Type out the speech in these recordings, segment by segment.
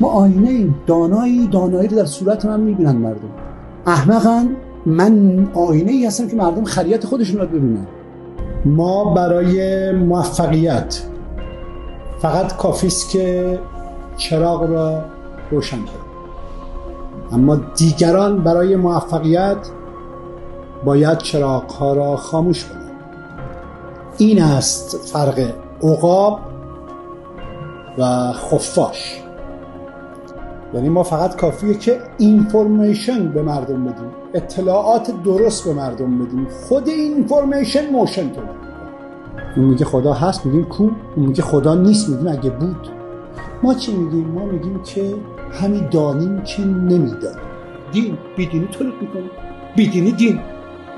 ما آینه ایم. دانایی رو در صورت من میبینن مردم. احمقن. من آینه ای هستم که مردم خریت خودشون رو ببینن. ما برای موفقیت فقط کافیست که چراغ را روشن کنیم، اما دیگران برای موفقیت باید چراغ‌ها را خاموش کنند. این است فرق عقاب و خفاش. یعنی ما فقط کافیه که اینفورمیشن به مردم بدیم، اطلاعات درست به مردم بدیم. خود اینفورمیشن موشن تو. اون میگه خدا هست، میگیم کو. اون میگه خدا نیست، میگیم اگه بود. ما چی میگیم؟ ما میگیم که همین دانیم که نمیدانیم. دین بیدینی تولید میکنه. بیدینی دین.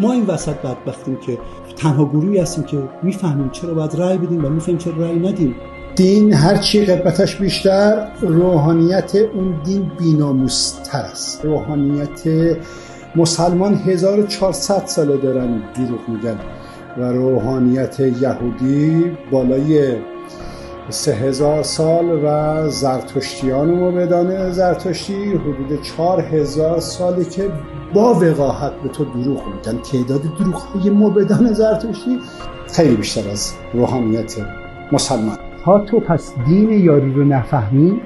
ما این وسط بدبختیم که تنها گروهی هستیم که میفهمیم چرا باید رأی بدیم و میفهمیم چرا رأی ندیم. دین هرچی قدمتش بیشتر، روحانیت اون دین بی‌ناموس‌تر است. روحانیت مسلمان 1400 ساله دارن دروغ میگن و روحانیت یهودی بالای 3000 سال و زرتشتیان و مبدان زرتشتی حدود 4000 ساله که با وقاحت به تو دروغ میگن. تعداد دروغ‌های مبدان زرتشتی خیلی بیشتر از روحانیت مسلمان. تا تو پس دین یاری رو نفهمی،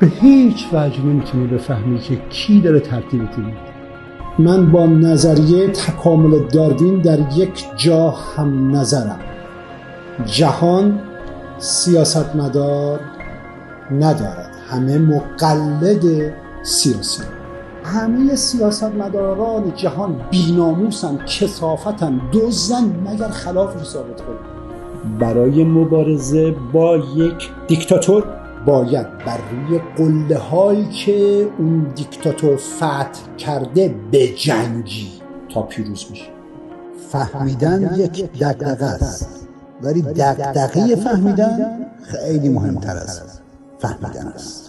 به هیچ وجه نمیتونی بفهمی که کی داره ترتیبت میده. من با نظریه تکامل داروین در یک جا هم نظرم. جهان سیاستمدار ندارد، همه مقلد سیاسی. همه سیاستمداران جهان بی‌ناموسن، کثافتن، دزدن، مگر خلافش ثابت کنه. برای مبارزه با یک دیکتاتور باید بر روی قله هایی که اون دیکتاتور فتح کرده بجنگی تا پیروز میشه. فهمیدن یک دغدغه است، ولی دغدغه فهمیدن خیلی مهمتر از فهمیدن است.